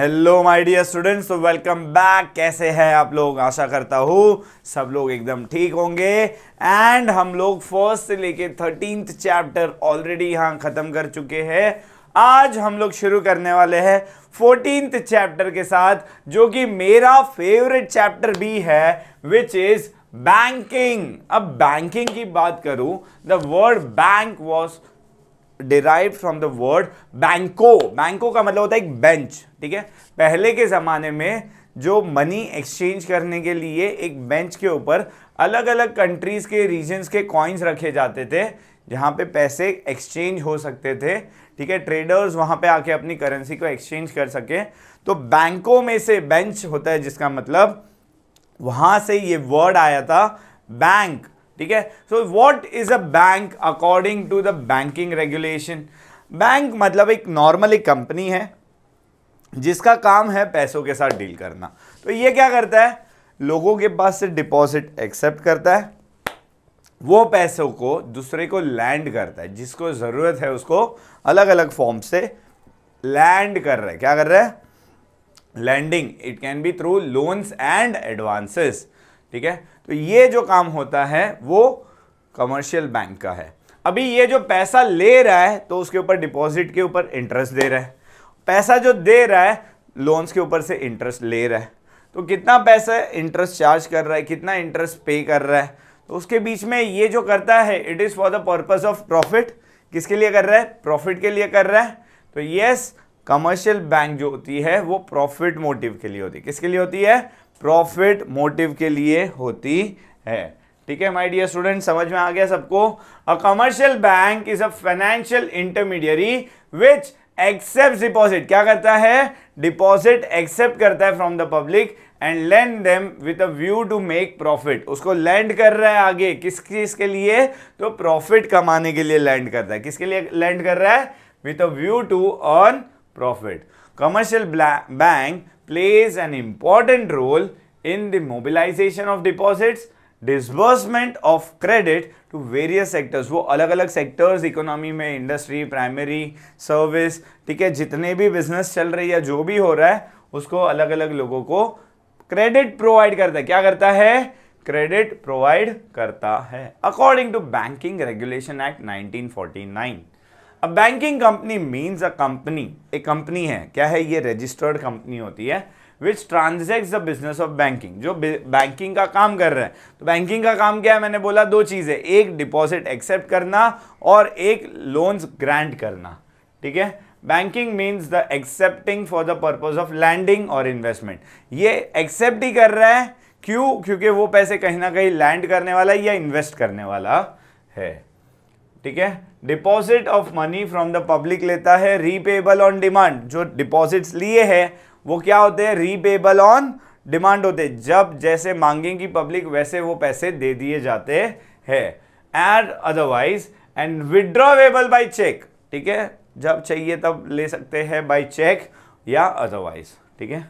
Hello my dear students, तो welcome back. कैसे हैं आप लोग? आशा करता हूँ सब लोग एकदम ठीक होंगे। एंड हम लोग फर्स्ट से लेके 13th चैप्टर ऑलरेडी यहाँ खत्म कर चुके हैं। आज हम लोग शुरू करने वाले हैं 14th चैप्टर के साथ, जो कि मेरा फेवरेट चैप्टर भी है, विच इज बैंकिंग। अब बैंकिंग की बात करूं, the word bank was derived from the word बैंको। बैंको का मतलब होता है एक बेंच, ठीक है। पहले के जमाने में जो मनी एक्सचेंज करने के लिए एक बेंच के ऊपर अलग अलग कंट्रीज के रीजन्स के कॉइन्स रखे जाते थे, जहां पे पैसे एक्सचेंज हो सकते थे, ठीक है। ट्रेडर्स वहां पे आके अपनी करेंसी को एक्सचेंज कर सके। तो बैंकों में से बेंच होता है, जिसका मतलब वहां से ये वर्ड आया था बैंक, ठीक है। So what is a bank according to the banking regulation? Bank मतलब एक नॉर्मल एक कंपनी है जिसका काम है पैसों के साथ डील करना। तो ये क्या करता है? लोगों के पास से डिपॉजिट एक्सेप्ट करता है, वो पैसों को दूसरे को लैंड करता है, जिसको जरूरत है उसको अलग अलग फॉर्म से लैंड कर रहा है। क्या कर रहा है? Lending. It can be through loans and advances, ठीक है। तो ये जो काम होता है वो कमर्शियल बैंक का है। अभी ये जो पैसा ले रहा है तो उसके ऊपर डिपॉजिट के ऊपर इंटरेस्ट दे रहा है, पैसा जो दे रहा है लोन्स के ऊपर से इंटरेस्ट ले रहा है। तो कितना पैसा इंटरेस्ट चार्ज कर रहा है, कितना इंटरेस्ट पे कर रहा है, तो उसके बीच में ये जो करता है, it is for the purpose of profit. किसके लिए कर रहा है? प्रॉफिट के लिए कर रहा है। तो यस, कमर्शियल बैंक जो होती है वो प्रॉफिट मोटिव के लिए होती है। किसके लिए होती है? प्रॉफिट मोटिव के लिए होती है, ठीक है। माय डियर स्टूडेंट, समझ में आ गया सबको? A commercial bank is a financial intermediary which accept deposit. क्या करता है? डिपॉजिट एक्सेप्ट करता है from the public and lend them with a view to make profit. उसको लैंड कर रहा है आगे, किस चीज के लिए? तो प्रॉफिट कमाने के लिए लैंड करता है। किसके लिए लैंड कर रहा है? With a view to earn profit. Commercial bank plays an important role in the mobilization of deposits, disbursement of credit to various sectors. वो अलग अलग सेक्टर्स इकोनॉमी में, इंडस्ट्री, प्राइमरी, सर्विस, ठीक है, जितने भी बिजनेस चल रही है, जो भी हो रहा है, उसको अलग अलग लोगों को क्रेडिट प्रोवाइड करता है। क्या करता है? क्रेडिट प्रोवाइड करता है according to banking regulation act 1949। अब banking company means a company, एक कंपनी है। क्या है ये? रजिस्टर्ड कंपनी होती है which transacts the business of banking, जो बैंकिंग का काम कर रहा है। तो बैंकिंग का काम क्या है? मैंने बोला दो चीजें, एक डिपॉजिट एक्सेप्ट करना और एक लोन्स ग्रांट करना, ठीक है। Banking means the accepting for the purpose of lending और इन्वेस्टमेंट। ये एक्सेप्ट ही कर रहा है, क्यों? क्योंकि वो पैसे कहीं ना कहीं लैंड करने वाला है या इन्वेस्ट करने वाला है, ठीक है। Deposit of money from the public लेता है, रीपेबल ऑन डिमांड। जो डिपॉजिट्स लिए हैं वो क्या होते हैं? रीपेबल ऑन डिमांड होते हैं। जब जैसे मांगेंगी पब्लिक वैसे वो पैसे दे दिए जाते हैं। And otherwise and withdrawable by cheque, ठीक है, जब चाहिए तब ले सकते हैं बाय चेक या अदरवाइज, ठीक है।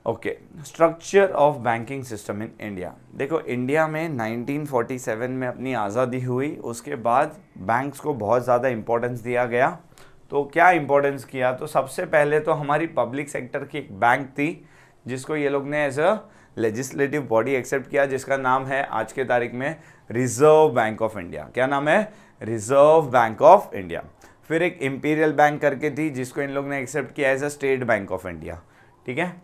Okay, structure of banking system in India. देखो, इंडिया में 1947 में अपनी आज़ादी हुई, उसके बाद बैंक्स को बहुत ज़्यादा इंपॉर्टेंस दिया गया। तो क्या इंपॉर्टेंस किया? तो सबसे पहले तो हमारी पब्लिक सेक्टर की एक बैंक थी, जिसको ये लोग ने as a legislative body accept किया, जिसका नाम है आज के तारीख में रिजर्व बैंक ऑफ इंडिया। क्या नाम है? Reserve bank of India. फिर एक इंपीरियल बैंक करके थी, जिसको इन लोग ने एक्सेप्ट किया as a State Bank of India, ठीक है।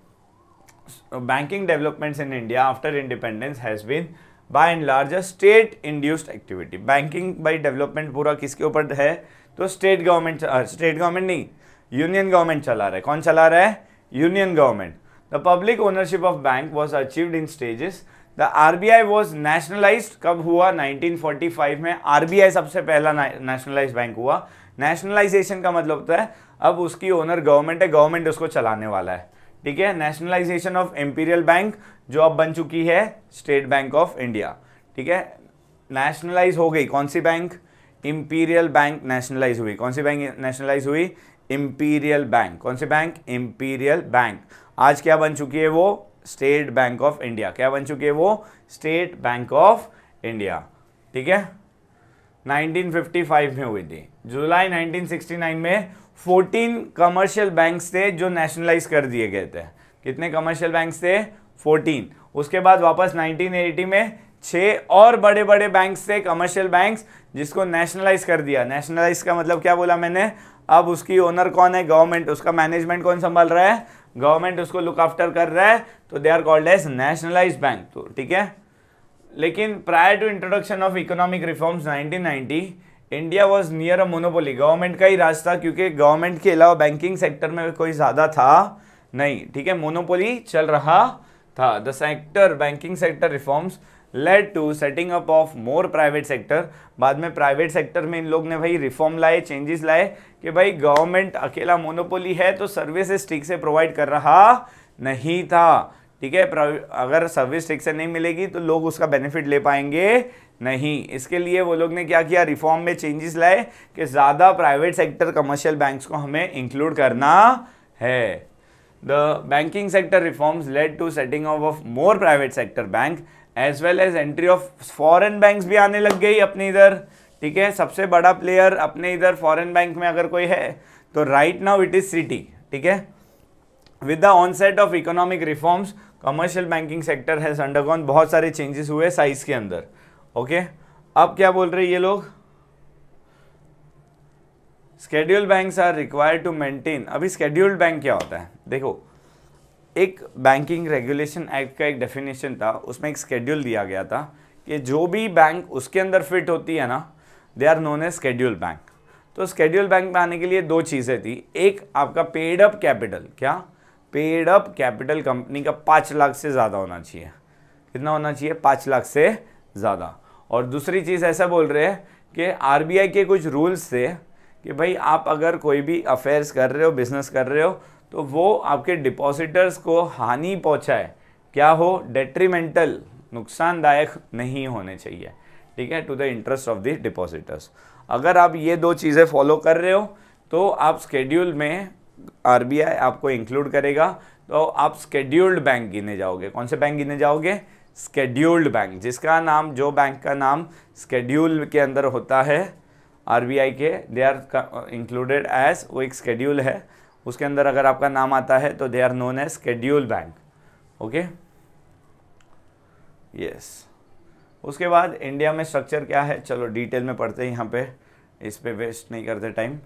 Banking developments in India after independence has been by and large a state induced activity. Banking by development पूरा किसके ऊपर है? तो स्टेट गवर्नमेंट नहीं, यूनियन गवर्नमेंट चला रहा है। कौन चला रहा है? Union government. The public ownership of bank was achieved in stages. The RBI was nationalised. कब हुआ? 1945 में आरबीआई सबसे पहला नेशनलाइज्ड बैंक हुआ। नेशनलाइजेशन का मतलब होता है अब उसकी ओनर गवर्नमेंट है, गवर्नमेंट उसको चलाने वाला है, ठीक है। नेशनलाइजेशन ऑफ इंपीरियल बैंक, जो अब बन चुकी है स्टेट बैंक ऑफ इंडिया, ठीक है। नेशनलाइज हो गई कौन सी बैंक? इंपीरियल बैंक नेशनलाइज हुई। कौन सी बैंक नेशनलाइज हुई? Imperial bank. कौन सी बैंक? Imperial bank. आज क्या बन चुकी है वो? State Bank of India. क्या बन चुकी है वो? स्टेट बैंक ऑफ इंडिया, ठीक है। 1955 में हुई थी। जुलाई 1969 में 14 कमर्शियल बैंक्स थे जो नेशनलाइज कर दिए गए थे। कितने कमर्शियल बैंक्स थे? 14। उसके बाद वापस 1980 में 6 और बड़े बड़े बैंक्स थे, कमर्शियल बैंक्स, जिसको नेशनलाइज कर दिया। नेशनलाइज का मतलब क्या बोला मैंने? अब उसकी ओनर कौन है? गवर्नमेंट। उसका मैनेजमेंट कौन संभाल रहा है? गवर्नमेंट उसको लुक आफ्टर कर रहा है, तो they are called as nationalized bank. तो ठीक है, लेकिन prior to introduction of economic reforms 1990 India was near a monopoly. Government का ही राज था, क्योंकि गवर्नमेंट के अलावा बैंकिंग सेक्टर में कोई ज़्यादा था नहीं। ठीक है, मोनोपोली चल रहा था। The sector banking sector reforms led to setting up of more private sector. बाद में प्राइवेट सेक्टर में इन लोग ने भाई रिफॉर्म लाए, चेंजेस लाए कि भाई गवर्नमेंट अकेला मोनोपोली है तो सर्विसेज ठीक से प्रोवाइड कर रहा नहीं था। ठीक है, अगर सर्विस ठीक से नहीं मिलेगी तो लोग उसका बेनिफिट ले पाएंगे नहीं। इसके लिए वो लोग ने क्या किया? रिफॉर्म में चेंजेस लाए कि ज़्यादा प्राइवेट सेक्टर कमर्शियल बैंक्स को हमें इंक्लूड करना है। The banking sector reforms led to setting up of more private sector bank as well as entry of foreign banks भी आने लग गई अपने इधर। ठीक है, सबसे बड़ा प्लेयर अपने इधर फॉरेन बैंक में अगर कोई है तो right now it is Citi. ठीक है, with the onset of economic reforms commercial banking sector has undergone, बहुत सारे चेंजेस हुए साइज के अंदर। ओके, अब क्या बोल रहे हैं ये लोग? Scheduled banks are required to maintain. अभी स्केड्यूल्ड बैंक क्या होता है? देखो, एक बैंकिंग रेगुलेशन एक्ट का एक डेफिनेशन था, उसमें एक स्केड्यूल दिया गया था कि जो भी बैंक उसके अंदर फिट होती है ना, they are known as scheduled bank. तो स्केड्यूल्ड बैंक में आने के लिए 2 चीज़ें थी। एक आपका पेड अप कैपिटल, क्या? पेड अप कैपिटल कंपनी का 5 लाख से ज़्यादा होना चाहिए। कितना होना चाहिए? 5 लाख से ज़्यादा। और दूसरी चीज़ ऐसा बोल रहे हैं कि आरबीआई के कुछ रूल्स थे कि भाई आप अगर कोई भी अफेयर्स कर रहे हो, बिजनेस कर रहे हो, तो वो आपके डिपॉजिटर्स को हानि पहुंचाए, क्या हो? डेट्रीमेंटल, नुकसानदायक नहीं होने चाहिए। ठीक है, to the interest of the depositors. अगर आप ये 2 चीज़ें फॉलो कर रहे हो तो आप स्केड्यूल में आरबीआई आपको इंक्लूड करेगा, तो आप स्केड्यूल्ड बैंक गिने जाओगे। कौन से बैंक गिने जाओगे? Scheduled bank. जिसका नाम, जो बैंक का नाम स्केड्यूल के अंदर होता है आरबीआई के, दे आर इंक्लूडेड एज, वो एक स्केड्यूल है, उसके अंदर अगर आपका नाम आता है तो they are known as schedule bank. Okay, yes. उसके बाद इंडिया में स्ट्रक्चर क्या है, चलो डिटेल में पढ़ते हैं यहाँ पे, इस पे वेस्ट नहीं करते time.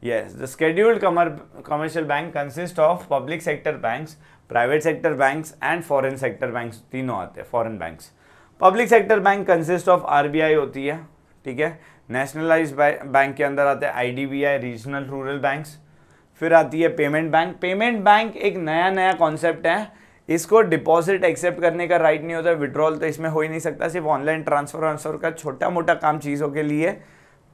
Yes, the scheduled commercial bank consist of public sector banks, private sector banks and foreign sector banks, तीनों आते हैं foreign banks. Public sector bank consist of RBI होती है। ठीक है, नेशनलाइज्ड बैंक के अंदर आते हैं आईडीबीआई, रीजनल रूरल बैंक्स। फिर आती है पेमेंट बैंक। पेमेंट बैंक एक नया कॉन्सेप्ट है, इसको डिपॉजिट एक्सेप्ट करने का राइट नहीं होता, विड्रॉल तो इसमें हो ही नहीं सकता, सिर्फ ऑनलाइन ट्रांसफर का छोटा मोटा काम चीज़ों के लिए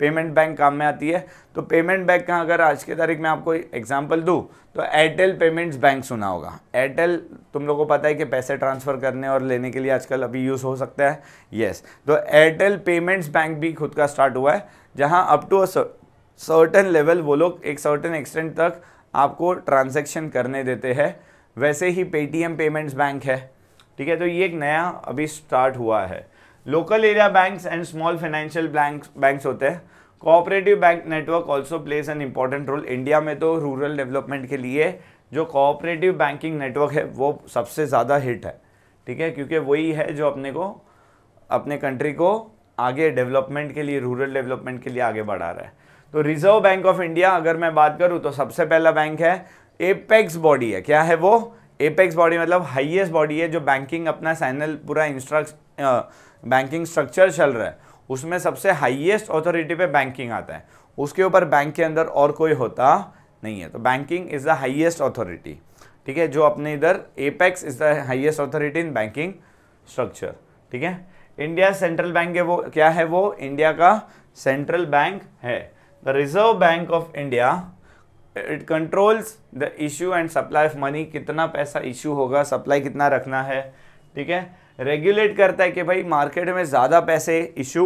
पेमेंट बैंक काम में आती है। तो पेमेंट बैंक का अगर आज के तारीख में आपको एग्जांपल दूं तो एयरटेल पेमेंट्स बैंक सुना होगा। एयरटेल, तुम लोगों को पता है कि पैसे ट्रांसफ़र करने और लेने के लिए आजकल अभी यूज़ हो सकता है। यस, तो एयरटेल पेमेंट्स बैंक भी खुद का स्टार्ट हुआ है, जहां up to a certain level वो लोग एक सर्टेन एक्सटेंट तक आपको ट्रांजैक्शन करने देते हैं। वैसे ही पेटीएम पेमेंट्स बैंक है। ठीक है, तो ये एक नया अभी स्टार्ट हुआ है। Local area banks and small financial banks होते हैं। Cooperative bank network also place an important role. India में तो रूरल डेवलपमेंट के लिए जो कोऑपरेटिव बैंकिंग नेटवर्क है वो सबसे ज़्यादा हिट है। ठीक है, क्योंकि वही है जो अपने कंट्री को आगे डेवलपमेंट के लिए, रूरल डेवलपमेंट के लिए आगे बढ़ा रहा है। तो रिजर्व बैंक ऑफ इंडिया अगर मैं बात करूं तो सबसे पहला बैंक है, एपेक्स बॉडी है। क्या है वो? एपेक्स बॉडी मतलब हाईएस्ट बॉडी है जो बैंकिंग अपना चैनल पूरा बैंकिंग स्ट्रक्चर चल रहा है, उसमें सबसे हाईएस्ट अथॉरिटी पे बैंकिंग आता है। उसके ऊपर बैंक के अंदर और कोई होता नहीं है। तो banking is the highest authority. ठीक है, जो अपने इधर apex is the highest authority in banking structure. ठीक है, इंडिया सेंट्रल बैंक है, वो क्या है? वो इंडिया का सेंट्रल बैंक है। The reserve bank of India, it controls the issue and supply of money. कितना पैसा इशू होगा, सप्लाई कितना रखना है। ठीक है, रेगुलेट करता है कि भाई मार्केट में ज़्यादा पैसे इशू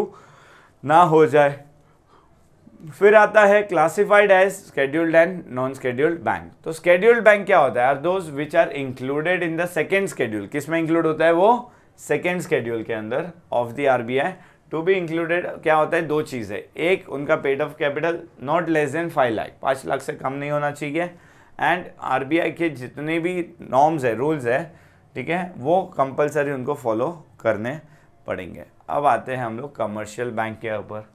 ना हो जाए। फिर आता है classified as scheduled and non scheduled bank. तो स्केड्यूल्ड बैंक क्या होता है? Are those which are included in the second schedule. किस में इंक्लूड होता है वो? सेकेंड स्केड्यूल के अंदर of the RBI to be included क्या होता है, दो चीज़ें, एक उनका paid of capital not less than 5 lakh, 5 lakh से कम नहीं होना चाहिए, एंड आरबीआई के जितने भी नॉर्म्स है, रूल्स है, ठीक है, वो कंपलसरी उनको फॉलो करने पड़ेंगे। अब आते हैं हम लोग कमर्शियल बैंक के ऊपर।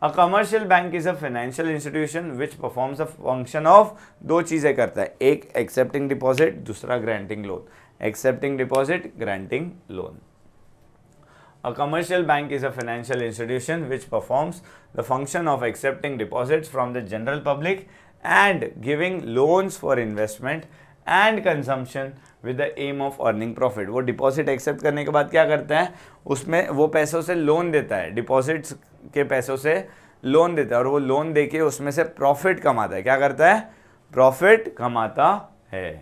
अ commercial bank is a financial institution which performs a function of, दो चीज़ें करता है, एक एक्सेप्टिंग डिपॉजिट, दूसरा granting loan. Accepting deposit, granting loan. A commercial bank is a financial institution which performs the function of accepting deposits from the general public and giving loans for investment and consumption with the aim of earning profit। वो deposit accept करने के बाद क्या करता है, उसमें वो पैसों से लोन देता है, डिपॉजिट्स के पैसों से लोन देता है, और वो लोन देके उसमें से प्रॉफिट कमाता है। क्या करता है, प्रॉफिट कमाता है,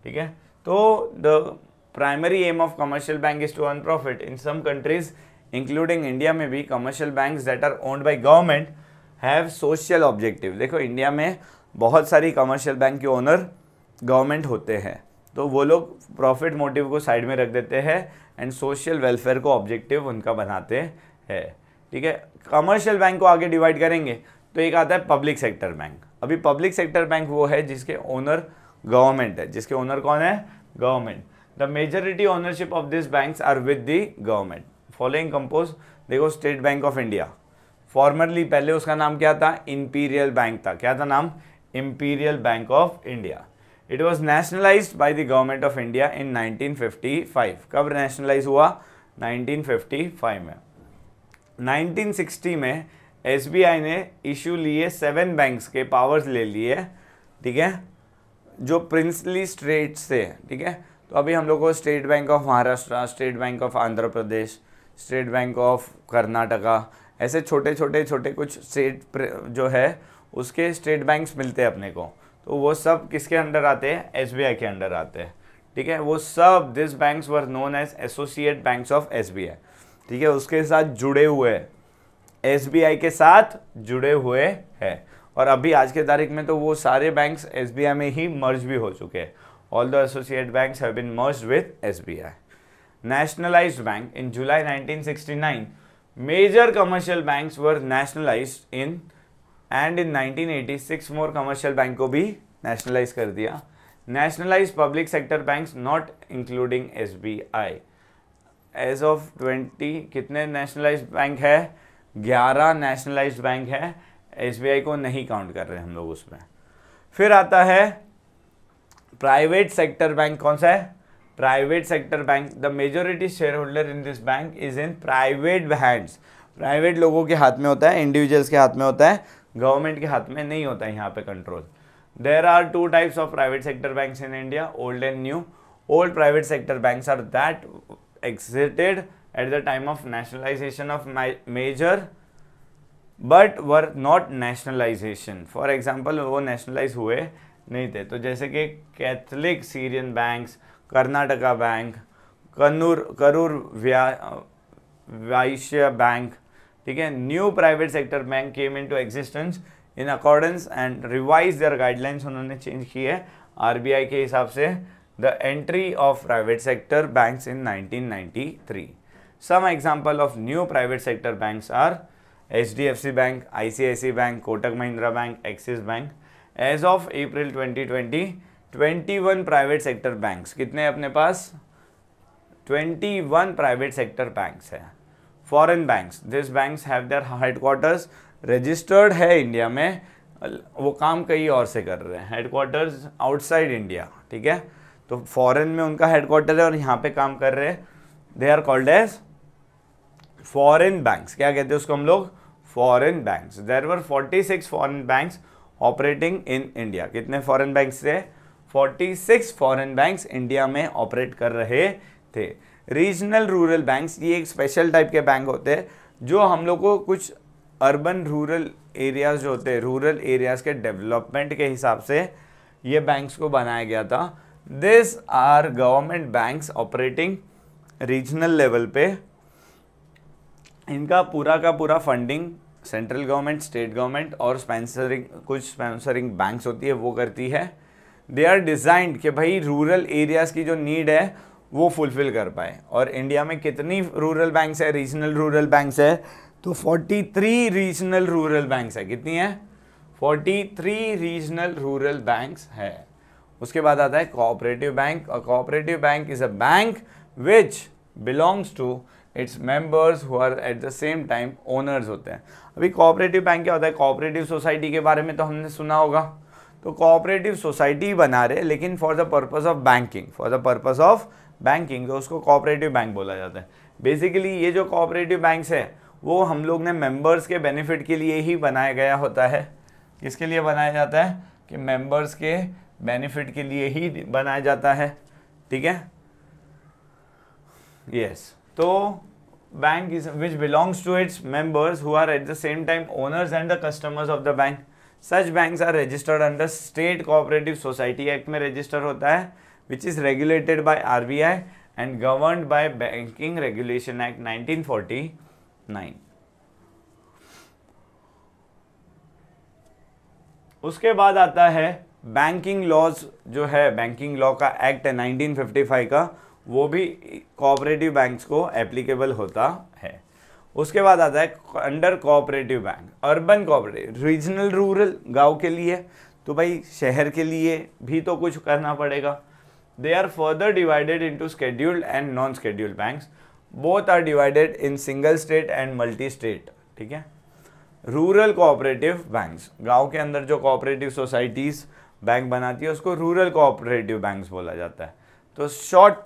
ठीक है। तो the primary aim of commercial bank is to earn profit. In some countries including India में भी commercial banks that are owned by government have social objective। देखो इंडिया में बहुत सारी commercial बैंक के ओनर गवर्नमेंट होते हैं, तो वो लोग प्रॉफिट मोटिव को साइड में रख देते हैं एंड सोशल वेलफेयर को ऑब्जेक्टिव उनका बनाते हैं, ठीक है। कमर्शियल बैंक को आगे डिवाइड करेंगे तो एक आता है पब्लिक सेक्टर बैंक। अभी पब्लिक सेक्टर बैंक वो है जिसके ओनर गवर्नमेंट है, जिसके ओनर कौन है, government. The majority ownership of these banks are with the government. Following compose, देखो state Bank of India, formerly पहले उसका नाम क्या था, इंपीरियल बैंक था। क्या था नाम, imperial bank of India. It was nationalised by the government of India in 1955। कब नेशनलाइज हुआ, 1955 में। 1960 में एसबीआई ने इशू लिए 7 बैंक्स के पावर्स ले लिए, ठीक है, जो प्रिंसली स्टेट से, ठीक है। तो अभी हम लोग को state Bank of Maharashtra, state Bank of Andhra Pradesh, state Bank of Karnataka, ऐसे छोटे छोटे कुछ स्टेट जो है उसके स्टेट बैंक्स मिलते हैं अपने को, तो वो सब किसके अंडर आते हैं, एसबीआई के अंडर आते हैं, ठीक है। वो सब this banks were known as associate banks of SBI, ठीक है, उसके साथ जुड़े हुए, एसबीआई के साथ जुड़े हुए हैं। और अभी आज के तारीख में तो वो सारे बैंक्स एसबीआई में ही मर्ज भी हो चुके हैं। All the associate banks have been merged with SBI. Nationalized bank in July 1969, major commercial banks were nationalized in, and in 1986 more commercial bank को भी nationalize कर दिया। Nationalized public sector banks not including SBI. As of 20 कितने nationalized bank है, 11 nationalized bank है, SBI को नहीं count कर रहे हम लोग उसमें। फिर आता है प्राइवेट सेक्टर बैंक। कौन सा है, private sector bank. The majority share holder in this bank is in private hands. Private लोगों के हाथ में होता है, इंडिविजुअल्स के हाथ में होता है, गवर्नमेंट के हाथ में नहीं होता है यहाँ पे control. There are 2 types of private sector banks in India, old and new. Old private sector banks are that existed at the time of nationalization of major but were not nationalization. For example वो nationalize हुए नहीं थे, तो जैसे कि Catholic Syrian banks, Karnataka bank, Karur Vysya bank, ठीक है। New private sector bank came into existence in accordance and revise their guidelines, उन्होंने चेंज की है आरबीआई के हिसाब से। The entry of private sector banks in 1993। Some example of new private sector banks are HDFC bank, ICICI bank, Kotak Mahindra bank, Axis bank. As of April 2020 21 private sector banks, कितने अपने पास, 21 private sector banks है। Foreign banks, this banks have their headquarters registered है India में, वो काम कहीं और से कर रहे हैं, हेडक्वार्टर्स आउटसाइड इंडिया, ठीक है। तो फॉरेन में उनका हेडक्वार्टर है और यहाँ पे काम कर रहे हैं, they are called as foreign banks. क्या कहते हैं उसको हम लोग, foreign banks. There were 46 foreign banks operating in India. कितने फॉरेन बैंक्स थे, 46 फॉरेन बैंक्स इंडिया में ऑपरेट कर रहे थे। रीजनल रूरल बैंक्स, ये एक स्पेशल टाइप के बैंक होते हैं जो हम लोग को कुछ अर्बन रूरल एरियाज जो होते हैं, रूरल एरियाज के डेवलपमेंट के हिसाब से ये बैंक्स को बनाया गया था। This are government banks operating regional level पे। इनका पूरा का पूरा funding central government, state government और स्पॉन्सरिंग, कुछ स्पॉन्सरिंग बैंक्स होती है वो करती है। दे आर डिज़ाइंड कि भाई रूरल एरियाज़ की जो नीड है वो फुलफिल कर पाए। और इंडिया में कितनी रूरल बैंक्स है, रीजनल रूरल बैंक्स है? तो 43 रीजनल रूरल बैंक्स है। कितनी है? 43 रीजनल रूरल बैंक्स है। उसके बाद आता है कोऑपरेटिव बैंक। और cooperative bank is a bank which belongs to its members who are at the same time owners होते हैं। अभी कोऑपरेटिव बैंक क्या होता है? कोऑपरेटिव सोसाइटी के बारे में तो हमने सुना होगा। तो कोऑपरेटिव सोसाइटी बना रहे, लेकिन for the purpose of banking, for the purpose of banking, तो उसको कोऑपरेटिव बैंक बोला जाता है। बेसिकली ये जो कोऑपरेटिव बैंक्स है वो हम लोग ने मेंबर्स के बेनिफिट के लिए ही बनाया गया होता है। किसके लिए बनाया जाता है? कि मेंबर्स के बेनिफिट के लिए ही बनाया जाता है। ठीक है, यस। तो bank is which belongs to its members who are at the same time owners and the customers of the bank. Such banks are registered under state cooperative society act में register होता है, which is regulated by RBI and governed by banking regulation act 1949। उसके बाद आता है banking laws, जो है banking law का एक्ट है 1955 का, वो भी कोऑपरेटिव बैंक्स को एप्लीकेबल होता है। उसके बाद आता है under cooperative bank urban cooperative, regional rural गांव के लिए, तो भाई शहर के लिए भी तो कुछ करना पड़ेगा। They are further divided into scheduled and non scheduled banks, both are divided in single state and multi state. ठीक है, रूरल कोऑपरेटिव बैंक्स, गांव के अंदर जो कोऑपरेटिव सोसाइटीज बैंक बनाती है उसको रूरल कोऑपरेटिव बैंक्स बोला जाता है। तो short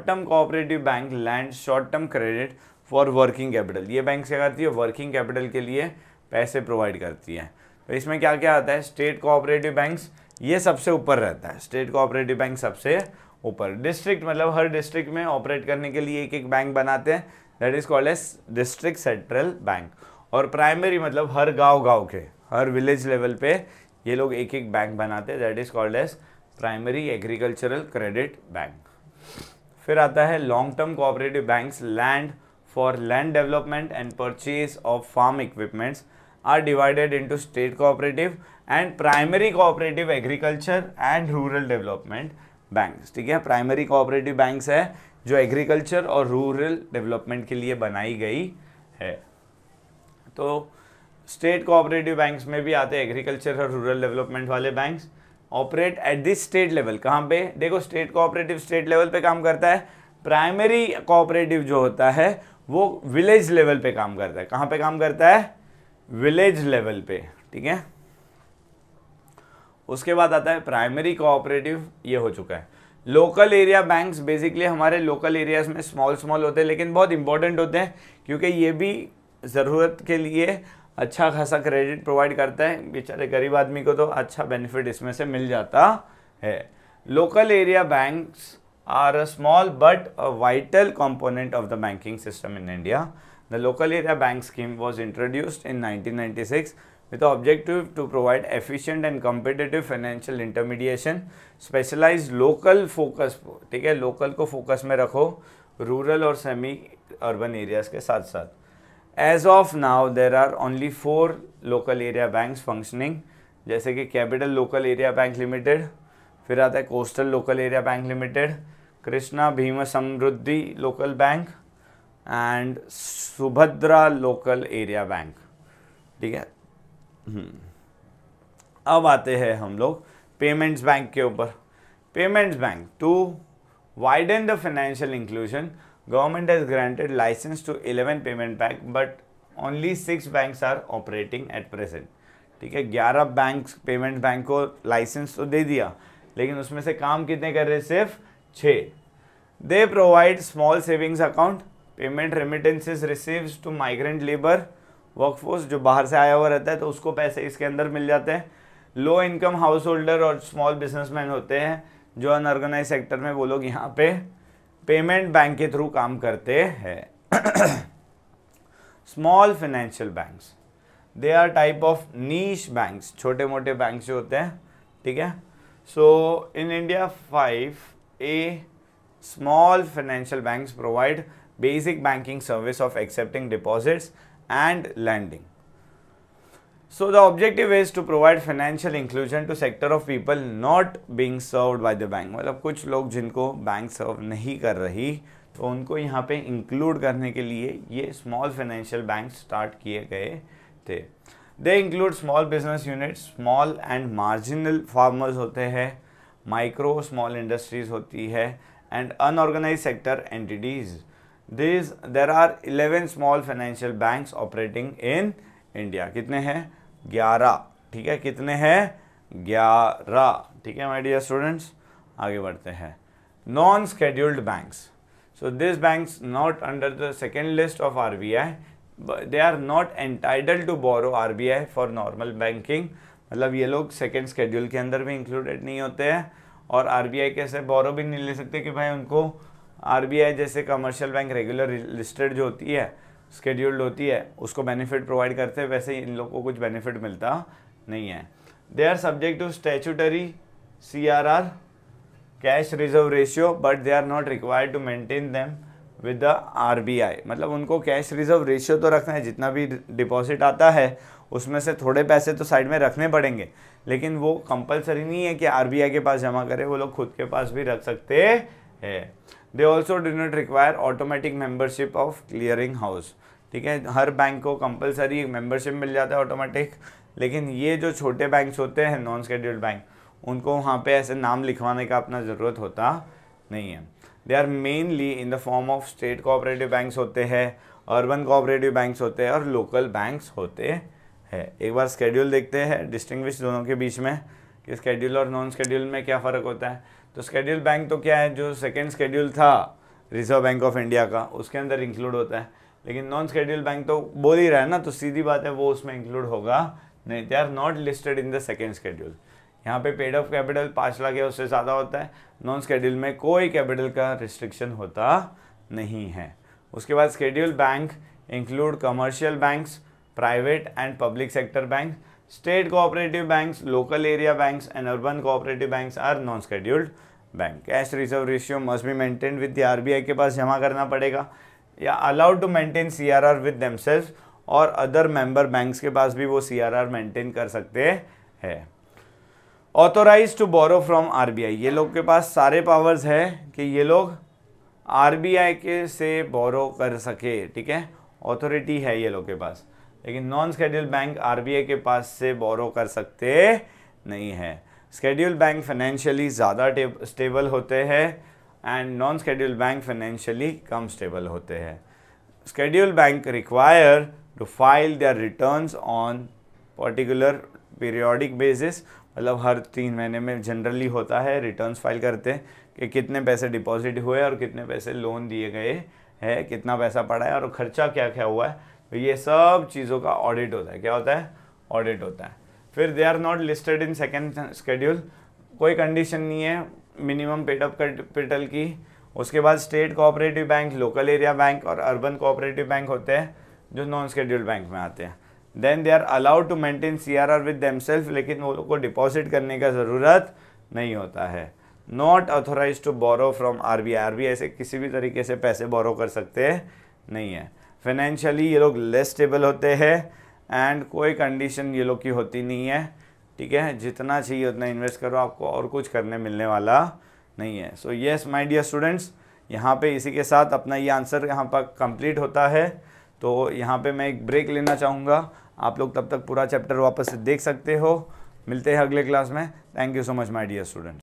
term cooperative bank land short term credit for working capital. ये बैंक क्या करती है? वर्किंग कैपिटल के लिए पैसे प्रोवाइड करती है। तो इसमें क्या क्या आता है? स्टेट कोऑपरेटिव बैंक्स, ये सबसे ऊपर रहता है। स्टेट कोऑपरेटिव बैंक सबसे ऊपर। डिस्ट्रिक्ट मतलब हर डिस्ट्रिक्ट में ऑपरेट करने के लिए एक एक बैंक बनाते हैं, that is called as district central bank. और प्राइमरी मतलब हर गांव के, हर विलेज लेवल पे ये लोग एक एक बैंक बनाते हैं, that is called as primary agricultural credit bank. फिर आता है long term cooperative banks land for land development and purchase of farm equipments are divided into state cooperative and primary cooperative agriculture and rural development banks. ठीक है, primary cooperative banks है जो agriculture और rural development के लिए बनाई गई है। तो स्टेट कोऑपरेटिव बैंक्स में भी आते हैं एग्रीकल्चर और रूरल डेवलपमेंट वाले banks. Operate at this state level, कहाँ पे? देखो स्टेट कोऑपरेटिव स्टेट लेवल पे काम करता है। प्राइमरी कोऑपरेटिव जो होता है वो विलेज लेवल पे काम करता है। कहाँ पे काम करता है? विलेज लेवल पे। ठीक है, उसके बाद आता है प्राइमरी कोऑपरेटिव, ये हो चुका है। लोकल एरिया बैंक्स बेसिकली हमारे लोकल एरियाज में स्मॉल होते हैं, लेकिन बहुत इंपॉर्टेंट होते हैं क्योंकि ये भी ज़रूरत के लिए अच्छा खासा क्रेडिट प्रोवाइड करता है। बेचारे गरीब आदमी को तो अच्छा बेनिफिट इसमें से मिल जाता है। Local area banks are a small but a vital component of the banking system in India. The local area bank scheme was introduced in 1996 with the objective to provide efficient and competitive financial intermediation, specialized local focus। ठीक है, local को focus में रखो, rural और semi urban areas के साथ साथ। As of now there are only 4 local area banks functioning, जैसे कि capital local area bank limited, फिर आता है coastal local area bank limited, Krishna Bhim Samriddhi local bank and Subhadra local area bank. ठीक है, अब आते हैं हम लोग पेमेंट्स बैंक के ऊपर। Payments bank, to widen the financial inclusion, government has granted license to 11 payment bank but only 6 banks are operating at present. ठीक है, 11 बैंक पेमेंट बैंक को लाइसेंस तो दे दिया, लेकिन उसमें से काम कितने कर रहे हैं? सिर्फ 6। They provide small savings account, payment remittances receives to migrant labour workforce, जो बाहर से आया हुआ रहता है तो उसको पैसे इसके अंदर मिल जाते हैं। लो इनकम हाउस होल्डर और स्मॉल बिजनेसमैन होते हैं जो अनऑर्गेनाइज सेक्टर में, वो लोग यहाँ पे पेमेंट बैंक के थ्रू काम करते हैं। Small financial banks, they are type of niche banks, छोटे मोटे बैंक जो होते हैं। ठीक है, so in India 5 small financial banks provide basic banking service of accepting deposits and lending. So the objective is to provide financial inclusion to sector of people not being served by the bank. मतलब कुछ लोग जिनको bank सर्व नहीं कर रही तो उनको यहाँ पे इंक्लूड करने के लिए ये स्मॉल फाइनेंशियल बैंक स्टार्ट किए गए थे. They include small business unit, small and marginal farmers होते हैं, माइक्रो स्मॉल इंडस्ट्रीज होती है and unorganised sector entities. There are 11 small financial banks operating in India. कितने हैं? 11. ठीक है, कितने हैं? 11. ठीक है माय डियर स्टूडेंट्स, आगे बढ़ते हैं. Non scheduled banks. So these banks not under the second list of RBI, but they are not entitled to borrow RBI for normal banking. मतलब ये लोग सेकेंड स्केड्यूल के अंदर भी इंक्लूडेड नहीं होते हैं और RBI कैसे बोरो भी नहीं ले सकते कि भाई उनको RBI जैसे कमर्शियल बैंक रेगुलर लिस्टेड जो होती है, स्केड्यूल्ड होती है, उसको बेनिफिट प्रोवाइड करते हैं, वैसे इन लोगों को कुछ बेनिफिट मिलता नहीं है. They are subject to statutory CRR, cash reserve ratio, but they are not required to maintain them with the RBI. मतलब उनको कैश रिजर्व रेशियो तो रखना है, जितना भी डिपॉजिट आता है उसमें से थोड़े पैसे तो साइड में रखने पड़ेंगे, लेकिन वो कंपलसरी नहीं है कि RBI के पास जमा करे, वो लोग खुद के पास भी रख सकते हैं. They also do not require automatic membership of clearing house. ठीक है, हर बैंक को कंपलसरी मेंबरशिप मिल जाता है ऑटोमेटिक, लेकिन ये जो छोटे बैंक्स होते हैं नॉन शेड्यूल्ड बैंक, उनको वहाँ पे ऐसे नाम लिखवाने का अपना ज़रूरत होता नहीं है. They are mainly in the form of state cooperative banks होते हैं, अर्बन कोऑपरेटिव बैंक्स होते हैं और लोकल बैंक्स होते हैं. एक बार स्केड्यूल देखते हैं, डिस्टिंग्विश दोनों के बीच में कि स्केड्यूल और नॉन स्केड्यूल में क्या फ़र्क होता है. तो स्केड्यूल बैंक तो क्या है, जो सेकेंड स्केड्यूल था रिजर्व बैंक ऑफ इंडिया का, उसके अंदर इंक्लूड होता है, लेकिन नॉन स्केड्यूल बैंक तो बोल ही रहा है ना, तो सीधी बात है वो उसमें इंक्लूड होगा नहीं. They are not listed in the second schedule. यहाँ पे पेड अप कैपिटल 5 लाख या उससे ज़्यादा होता है. नॉन स्केड्यूल में कोई कैपिटल का रिस्ट्रिक्शन होता नहीं है. उसके बाद schedule bank include commercial banks, private and public sector bank, state cooperative banks, local area banks and urban cooperative banks are non scheduled bank. Cash reserve ratio must be maintain with the RBI के पास जमा करना पड़ेगा, या allowed to maintain CRR with themselves, और other member banks के पास भी वो CRR मेंटेन कर सकते हैं. Authorise to borrow from RBI. ये लोग के पास सारे पावर्स है कि ये लोग RBI के से बोरो कर सके. ठीक है, ऑथोरिटी है ये लोग के पास, लेकिन नॉन स्केड्यूल बैंक RBI के पास से बोरो कर सकते नहीं है. स्केड्यूल बैंक फाइनेंशियली ज़्यादा स्टेबल होते हैं and non schedule bank financially कम स्टेबल होते हैं. Schedule bank require to file their returns on particular periodic basis. मतलब हर 3 महीने में जनरली होता है, रिटर्न्स फाइल करते हैं कि कितने पैसे डिपॉजिट हुए और कितने पैसे लोन दिए गए हैं, कितना पैसा पड़ा है और खर्चा क्या क्या हुआ है. तो ये सब चीज़ों का ऑडिट होता है. क्या होता है? ऑडिट होता है. फिर they are not listed in second schedule. कोई कंडीशन नहीं है मिनिमम पेड अप कैपिटल की. उसके बाद state cooperative bank, local area bank और अर्बन कोऑपरेटिव बैंक होते हैं जो नॉन स्केड्यूल्ड बैंक में आते हैं. Then they are allowed to maintain CRR with themself, लेकिन वो लोग को डिपॉजिट करने का ज़रूरत नहीं होता है. Not authorise to borrow from RBI से किसी भी तरीके से पैसे बोरो कर सकते नहीं है. फाइनेंशियली ये लोग लेस स्टेबल होते हैं एंड कोई कंडीशन ये लोग की होती नहीं है. ठीक है, जितना चाहिए उतना इन्वेस्ट करो, आपको और कुछ करने मिलने वाला नहीं है. So yes my dear students, यहाँ पे इसी के साथ अपना ये आंसर यहाँ पर कंप्लीट होता है. तो यहाँ पे मैं एक ब्रेक लेना चाहूँगा. आप लोग तब तक पूरा चैप्टर वापस से देख सकते हो. मिलते हैं अगले क्लास में. Thank you so much my dear student.